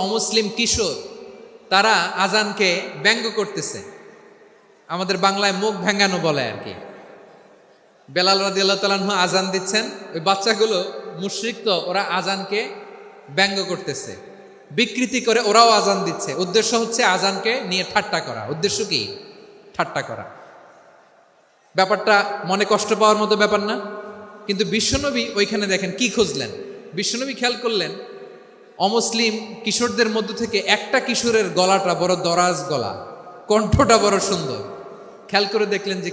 অমুসলিম কিশোর তারা আজানকে ব্যঙ্গ করতেছে, আমাদের বাংলায় মুখ ভেঙ্গানো বলে আর কি। বেলাল রাদিয়াল্লাহু তাআলা আনহু আজান দিচ্ছেন, ওই বাচ্চাগুলো মুশরিক, তো ওরা আজানকে ব্যঙ্গ করতেছে, বিকৃতি করে ওরাও আজান দিচ্ছে। উদ্দেশ্য হচ্ছে আজানকে নিয়ে ঠাট্টা করা। উদ্দেশ্য কি? ঠাট্টা করা। ব্যাপারটা মনে কষ্ট পাওয়ার মতো ব্যাপার না? কিন্তু বিশ্বনবী ওইখানে দেখেন কি খুঁজলেন। বিশ্বনবী খেয়াল করলেন অমুসলিম কিশোরদের মধ্য থেকে একটা কিশোরের গলাটা বড় দরাজ গলা, কণ্ঠটা বড় সুন্দর। খেয়াল করে দেখলেন যে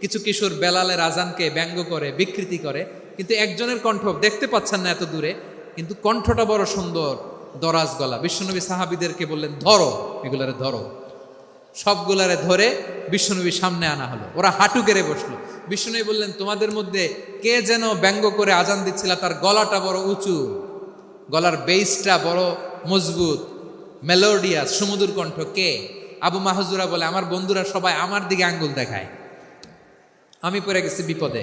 কিছু কিশোর বেলালের আজানকে ব্যঙ্গ করে, বিকৃতি করে, কিন্তু একজনের কণ্ঠ দেখতে পাচ্ছেন না এত দূরে, কিন্তু কণ্ঠটা বড় সুন্দর, দরাজ গলা। বিশ্বনবী সাহাবীদেরকে বললেন, ধরো, এগুলারে ধরো। সবগুলারে ধরে বিশ্বনবীর সামনে আনা হলো। ওরা হাঁটু গেড়ে বসলো। বিশ্বনবী বললেন, তোমাদের মধ্যে কে যেন ব্যঙ্গ করে আজান দিচ্ছিল, তার গলাটা বড় উঁচু, গলার বেসটা বড় মজবুত, মেলোডিয়াস, সুমধুর কণ্ঠ। কে? আবু মাহজুরা বলে, আমার বন্ধুরা সবাই আমার দিকে আঙ্গুল দেখায়, আমি পড়ে গেছি বিপদে।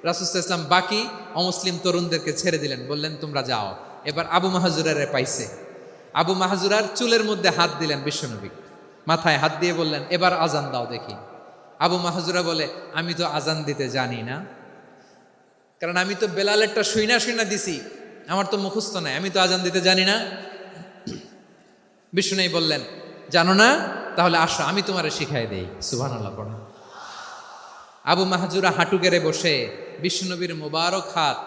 রাসূল সাল্লাল্লাহু আলাইহি ওয়াসাল্লাম বাকি অমুসলিম তরুণদেরকে ছেড়ে দিলেন, বললেন তোমরা যাও। এবার আবু মাহজুরারে পাইছে। আবু মাহজুরার চুলের মধ্যে হাত দিলেন বিশ্বনবী, মাথায় হাত দিয়ে বললেন, এবার আজান দাও দেখি। আবু মাহজুরা বলে, আমি তো আজান দিতে জানি না, কারণ আমি তো বেলালেরটা শুইনা দিছি, আমার তো মুখস্থ নাই, আমি তো আজান দিতে জানি না। বিষ্ণু বললেন, জানো না? তাহলে আসো, আমি তোমারে শিখাই দেই। সুবহানাল্লাহ পড়া। আবু মাহজুরা হাঁটু গেড়ে বসে, বিশ্বনবীর মোবারক হাত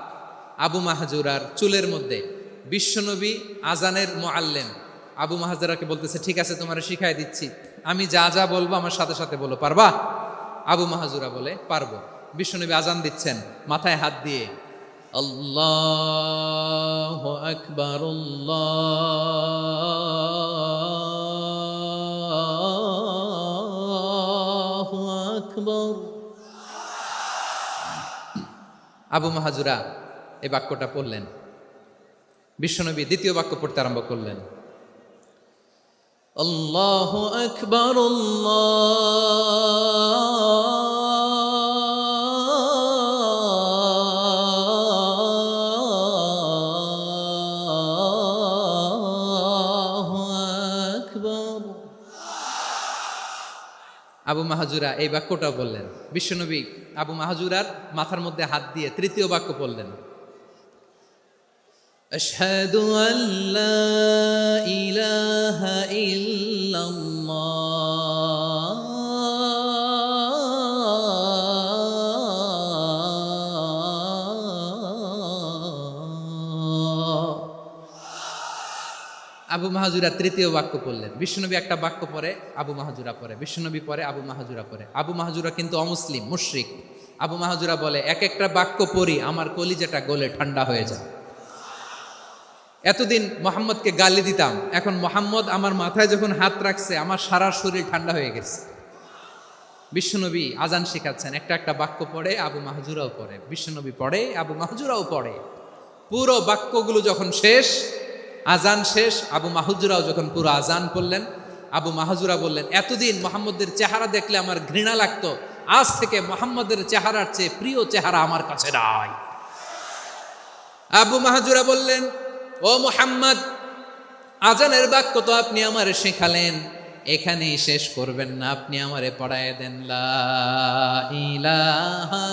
আবু মাহজুরার চুলের মধ্যে। বিশ্বনবী আজানের মুআল্লিম আবু মাহজুরাকে বলতেছে, ঠিক আছে, তোমারে শিখাই দিচ্ছি, আমি যা যা বলবো আমার সাথে সাথে বলো, পারবা? আবু মাহজুরা বলে, পারবো। বিশ্বনবী আজান দিচ্ছেন মাথায় হাত দিয়ে, আল্লাহু আকবার, আল্লাহু আকবার। আবু মাহজুরা এই বাক্যটা পড়লেন। বিশ্বনবী দ্বিতীয় বাক্য পড়তে আরম্ভ করলেন, আল্লাহু আকবার, আল্লাহু আকবার। আবু মাহজুরা এই বাক্যটা বললেন। বিশ্বনবী আবু মাহজুরার মাথার মধ্যে হাত দিয়ে তৃতীয় বাক্য পড়লেন, আশহাদু আল্লা ইলাহা ইল্লাল্লাহ। আবু মাহজুরা তৃতীয় বাক্য পড়লেন। বিশ্বনবী একটা বাক্য পরে আবু মাহজুরা পড়ে, বিশ্বনবী পরে আবু মাহজুরা পড়ে। আবু মাহজুরা কিন্তু অমুসলিম, মুশরিক। আবু মাহজুরা বলে, এক একটা বাক্য পড়ি আমার কলিজাটা গলে ঠান্ডা হয়ে যায়। এতদিন মোহাম্মদকে গালি দিতাম, এখন মোহাম্মদ আমার মাথায় যখন হাত রাখছে আমার সারা শরীর ঠান্ডা হয়ে গেছে। বিশ্বনবী আজান শেখাচ্ছেন, একটা একটা বাক্য পড়ে আবু মাহজুরাও পড়ে, বিশ্বনবী পড়ে, আবু মাহজুরাও পড়ে। পুরো বাক্যগুলো যখন শেষ, আজান শেষ, আবু মাহজুরাও যখন পুরো আজান পড়লেন, আবু মাহজুরা বললেন, এতদিন মোহাম্মদের চেহারা দেখলে আমার ঘৃণা লাগতো, আজ থেকে মোহাম্মদের চেহারার চেয়ে প্রিয় চেহারা আমার কাছে নাই। আবু মাহজুরা বললেন, ও মুহাম্মদ, আজানের বাক্য তো আপনি আমারে শেখালেন, এখানেই শেষ করবেন না, আপনি আমারে পড়ায় দেন, লা ইলাহা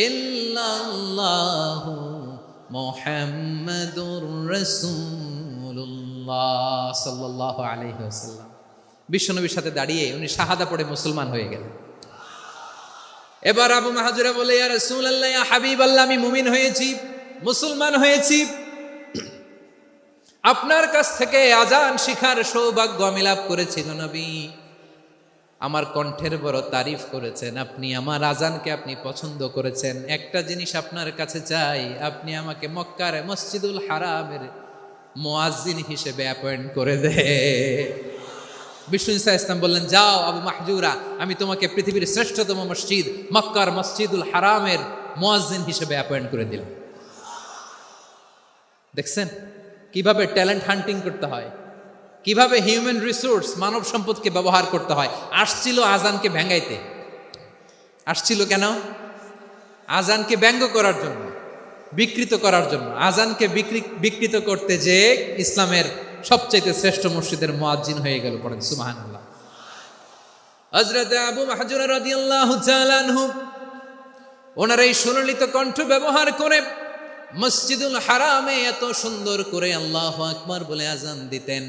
ইল্লাল্লাহু মুহাম্মাদুর রাসূলুল্লাহ সাল্লাল্লাহু আলাইহি ওয়াসাল্লাম। বিশ্বনবীর সাথে দাঁড়িয়ে উনি শাহাদা পড়ে মুসলমান হয়ে গেলেন। এবার আবু মাহজুরা বলে, ইয়া রাসূলুল্লাহ, ইয়া হাবিবাল্লাহ, আমি মুমিন হয়েছি, মুসলমান হয়েছি, আপনার কাছ থেকে আজান শিখার সৌভাগ্য আমি লাভ করেছি গো নবী। আমার কণ্ঠের বড় তারিফ করেছেন আপনি, আমার আজানকে আপনি পছন্দ করেছেন। একটা জিনিস আপনার কাছে চাই, আপনি আমাকে মক্কার মসজিদুল হারামের মুয়াজ্জিন হিসেবে অ্যাপয়েন্ট করে দে। বিষ্ণু ইসা ইসলাম বললেন, যাও আবু মাহজুরা, আমি তোমাকে পৃথিবীর শ্রেষ্ঠতম মসজিদ মক্কার মসজিদুল হারামের মুয়াজ্জিন হিসেবে অ্যাপয়েন্ট করে দিলাম। দেখছেন কিভাবে ট্যালেন্ট হান্টিং করতে হয়, কিভাবে হিউম্যান রিসোর্স, মানব সম্পদকে ব্যবহার করতে হয়। আসছিল আজানকে ভেঙ্গাইতে, আসছিল কেন? আজানকে ব্যঙ্গ করার জন্য, বিকৃত করার জন্য। আজানকে বিকৃত করতে যে ইসলামের সবচাইতে শ্রেষ্ঠ মসজিদের মুয়াজ্জিন হয়ে গেল। পড়েন সুবহানাল্লাহ। হযরত আবু মাহজুরা রাদিয়াল্লাহু তাআলা আনহু ওনার এই সুললিত কণ্ঠ ব্যবহার করে মসজিদুল হারামে এত সুন্দর করে আল্লাহু আকবার বলে আজান দিতেন,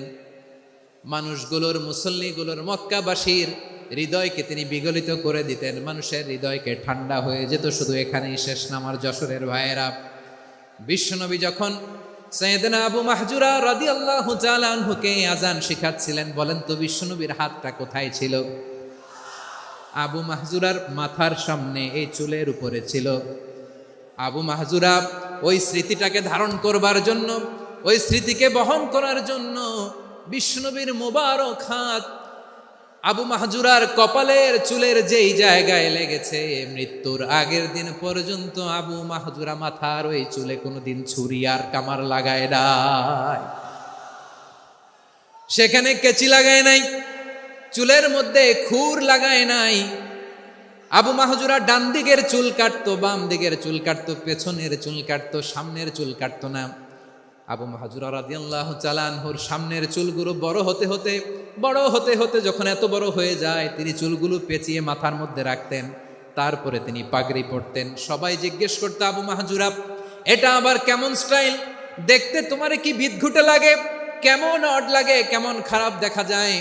মানুষগুলোর, মুসল্লিগুলোর, মক্কাবাসীর হৃদয়কে তিনি বিগলিত করে দিতেন। মানুষের হৃদয়কে ঠান্ডা হয়ে যেত। শুধু এখানেই শেষ না আমার যশোরের ভাইয়েরা, বিশ্বনবী যখন সাইয়েদনা আবু মাহজুরা রাদিয়াল্লাহু তাআলা আনহুকে আজান শিখাচ্ছিলেন, বলেন তো বিশ্বনবীর হাতটা কোথায় ছিল? আবু মাহজুরার মাথার সামনে, এই চুলের উপরে ছিল। আবু মাহজুরা ওই স্মৃতিটাকে ধারণ করবার জন্য, ওই স্মৃতিকে বহন করার জন্য বিশ্বনবীর মোবারক হাত আবু মাহজুরার কপালের চুলের যেই জায়গায় লেগেছে, মৃত্যুর আগের দিন পর্যন্ত আবু মাহজুরা মাথার ওই চুলে কোনোদিন ছুরি আর কামার লাগায় নাই, সেখানে কেচি লাগায় নাই, চুলের মধ্যে খুর লাগায় নাই। আবু মাহজুরা ডান দিকের চুল কাটতো, বাম দিকের চুল কাটতো, পেছনের চুল কাটতো, সামনের চুল কাটতো না। আবু মাহজুরা রাদিয়াল্লাহু তাআলা আনহুর সামনের চুলগুলো বড় হতে হতে যখন এত বড় হয়ে যায়, তিনি চুলগুলো পেঁচিয়ে মাথার মধ্যে রাখতেন, তারপরে তিনি পাগড়ি পরতেন। সবাই জিজ্ঞেস করতো, আবু মাহজুরা এটা আবার কেমন স্টাইল? দেখতে তোমারে কি বিদঘুটে লাগে? কেমন অড লাগে? কেমন খারাপ দেখা যায়?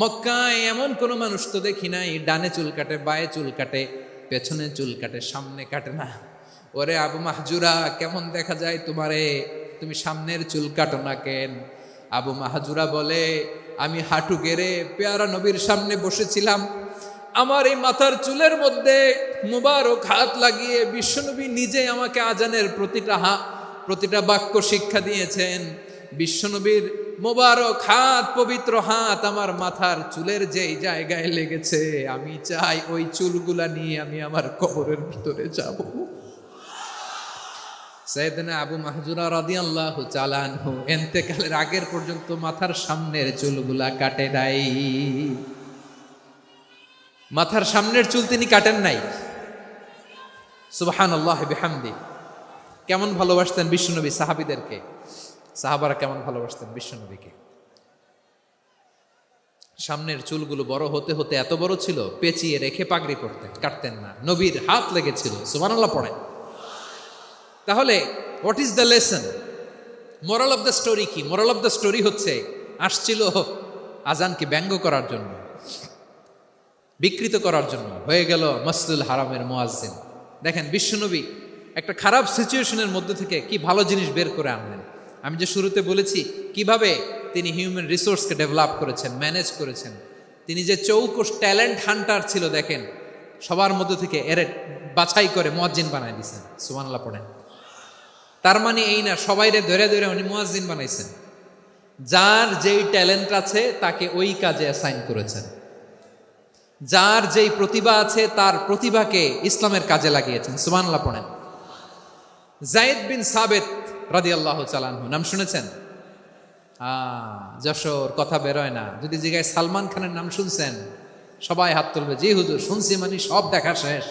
মক্কায় এমন কোনো মানুষ তো দেখি নাই, ডানে চুল কাটে, বায়ে চুল কাটে, পেছনে চুল কাটে, সামনে কাটে না। ওরে আবু মাহজুরা, কেমন দেখা যায় তোমারে? তুমি সামনের চুল কাটো না কেন? আবু মাহজুরা বলে, আমি হাঁটু গেড়ে পেয়ারা নবীর সামনে বসেছিলাম, আমার এই মাথার চুলের মধ্যে মুবারক হাত লাগিয়ে বিশ্বনবী নিজে আমাকে আজানের প্রতিটা বাক্য শিক্ষা দিয়েছেন। বিশ্বনবীর মোবারক হাত, পবিত্র হাত আমার মাথার চুলের যেই জায়গায় লেগেছে, আমি চাই ওই চুলগুলা নিয়ে আমি আমার কবরের ভিতরে যাব। সাইয়েদনা আবু মাহজুরা রাদিয়াল্লাহু তাআলা আনহু ইন্তেকালের আগের পর্যন্ত মাথার সামনের চুলগুলা কাটে নাই। মাথার সামনের চুল তিনি কাটেন নাই। সুবহানাল্লাহ বিহামদি। কেমন ভালোবাসতেন বিশ্বনবী সাহাবীদেরকে, সাহাবারা কেমন ভালোবাসতেন বিশ্বনবীকে। সামনের চুলগুলো বড় হতে হতে এত বড় ছিল, পেঁচিয়ে রেখে পাগড়ি পরতেন, কাটতেন না। নবীর হাত লেগেছিল। সুবহানাল্লাহ পড়েন। তাহলে what is the lesson? Moral of the story কি? মোরাল অফ দ্য স্টোরি হচ্ছে, আসছিল আজানকে ব্যঙ্গ করার জন্য, বিকৃত করার জন্য, হয়ে গেল মসজিদুল হারামের মুয়াজ্জিন। দেখেন বিশ্বনবী একটা খারাপ সিচুয়েশনের মধ্যে থেকে কি ভালো জিনিস বের করে আনলেন। আমি যে শুরুতে বলেছি কিভাবে তিনি হিউম্যান রিসোর্সকে ডেভেলপ করেছেন, ম্যানেজ করেছেন। তিনি যে চৌকস ট্যালেন্ট হান্টার ছিল, দেখেন সবার মধ্যে থেকে এর বাছাই করে মুয়াজ্জিন বানাই দিয়েছেন। সুবহানাল্লাহ পড়েন। তার মানে এই না সবাইরে ধরে ধরে উনি মুয়াজ্জিন বানাইছেন। যার যেই ট্যালেন্ট আছে তাকে ওই কাজে অ্যাসাইন করেছেন। যার যেই প্রতিভা আছে তার প্রতিভাকে ইসলামের কাজে লাগিয়েছেন। সুবহানাল্লাহ পড়েন। যায়েদ বিন সাবিত রাদিয়াল্লাহু তাআলা আনহু নাম শুনেছেন? যশোর কথা বেরোয় না। যদি জিজ্ঞাসা সালমান খানের নাম শুনছেন, সবাই হাত তুলবে, জি হুজুর শুনছি, মানে সব দেখা শেষ।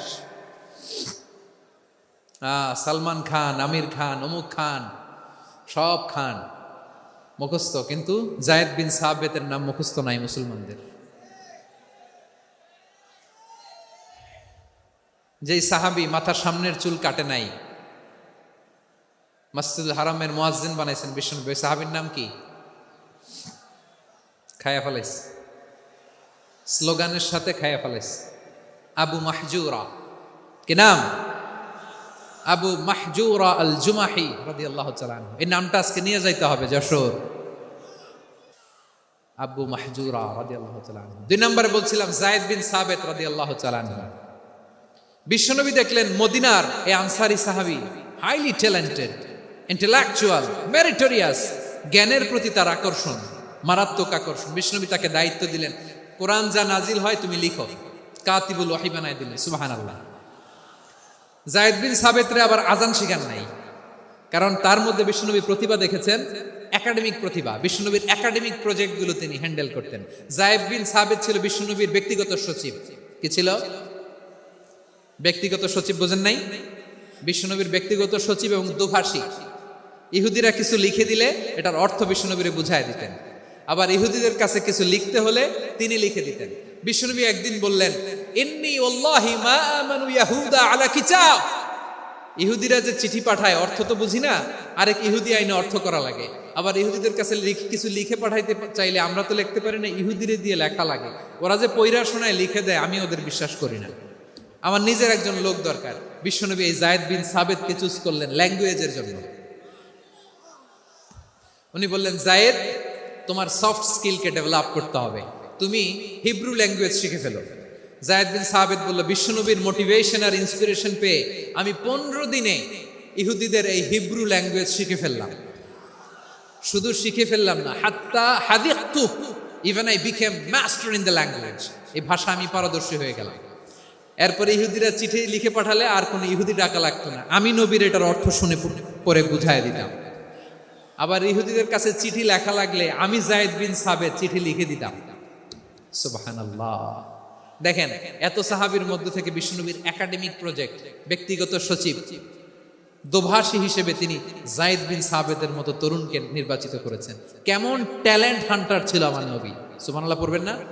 সালমান খান, আমির খান, অমুক খান, সব খান মুখস্থ, কিন্তু যায়েদ বিন সাবিতের নাম মুখস্থ নাই মুসলমানদের। যেই সাহাবী মাথার সামনের চুল কাটে নাই, মসজিদুল হারামের মুয়াজ্জিন বানাইছেন বিশ্বনবী, সাহাবীর নাম কি? খায়া ফেলাইছে, স্লোগানের সাথে খায়া ফেলাইছে। আবু মাহজুরা। কি নাম? আবু মাহজুরা আল জুমাহি রাদিয়াল্লাহু তাআলা আনহু। এই নামটা আজকে নিয়ে যাইতে হবে যশোর। আবু মাহজুরা রাদিয়াল্লাহু তাআলা আনহু। 2 নম্বরে বলছিলাম যায়েদ বিন সাবিত রাদিয়াল্লাহু তাআলা আনহু। বিশ্বনবী দেখলেন মদিনার এই আনসারী সাহাবী হাইলি ট্যালেন্টেড, ইন্টেলেকচুয়াল, মেরিটোরিয়াস, জ্ঞানের প্রতি তার আকর্ষণ, মারাত্মক আকর্ষণ। বিশ্বনবী তাকে দায়িত্ব দিলেন, কোরআন যা নাজিল হয় তুমি লিখো, কাতিবুল ওয়াহি বানায় দিলেন। সুবহানাল্লাহ। যায়েদ বিন সাবিতরে আবার আজান শিখান নাই, কারণ তার মধ্যে বিশ্বনবী প্রতিভা দেখেছেন, একাডেমিক প্রতিভা। বিশ্বনবীর একাডেমিক প্রজেক্টগুলো তিনি হ্যান্ডেল করতেন। যায়েদ বিন সাবিত ছিল বিশ্বনবীর ব্যক্তিগত সচিব। কি ছিল? ব্যক্তিগত সচিব। বোঝেন নাই? বিশ্বনবীর ব্যক্তিগত সচিব এবং দুভাষী। ইহুদিরা কিছু লিখে দিলে এটার অর্থ বিশ্বনবীরে বুঝায় দিতেন, আবার ইহুদিদের কাছে কিছু লিখতে হলে তিনি লিখে দিতেন। বিশ্বনবী একদিন বললেন, ইন্নী ওয়াল্লাহি মা আমানু ইয়াহুদা আলা কিতাব। ইহুদিরা যে চিঠি পাঠায় অর্থ তো বুঝি না, আরেক ইহুদি আইনে অর্থ করা লাগে। আবার ইহুদিদের কাছে কিছু লিখে পাঠাইতে চাইলে আমরা তো লিখতে পারি না, ইহুদিরে দিয়ে লেখা লাগে। ওরা যে পয়রা শোনায় লিখে দেয়, আমি ওদের বিশ্বাস করি না। আমার নিজের একজন লোক দরকার। বিশ্বনবী এই যায়েদ বিন সাবেতকে চুজ করলেন ল্যাঙ্গুয়েজের জন্য। উনি বললেন, যায়েদ, তোমার সফট স্কিলকে ডেভেলপ করতে হবে, তুমি হিব্রু ল্যাঙ্গুয়েজ শিখে ফেলো। যায়েদ বিন সাবেত বলল, বিশ্বনবীর মোটিভেশন আর ইন্সপিরেশন পেয়ে আমি 15 দিনে ইহুদিদের এই হিব্রু ল্যাঙ্গুয়েজ শিখে ফেললাম। শুধু শিখে ফেললাম না, হাত্তা হাদিকতু, even I became master in the language. এই ভাষা আমি পারদর্শী হয়ে গেলাম। এরপরে ইহুদিরা চিঠি লিখে পাঠালে আর কোনো ইহুদি ডাকা লাগতো না, আমি নবীর এটার অর্থ শুনে পরে বুঝাই দিতাম। আবার ইহুদিদের কাছে চিঠি লেখা লাগলে আমি যায়েদ বিন সাবেত চিঠি লিখে দিতাম। সুবহানাল্লাহ। দেখেন, এত সাহাবীর মধ্যে থেকে বিশ্বনবীর একাডেমিক প্রজেক্ট, ব্যক্তিগত সচিব, দোভাষী হিসেবে তিনি যায়েদ বিন সাবেতের মতো তরুণকে নির্বাচিত করেছেন। কেমন ট্যালেন্ট হান্টার ছিল আমার নবী! সুবহানাল্লাহ পড়বেন না?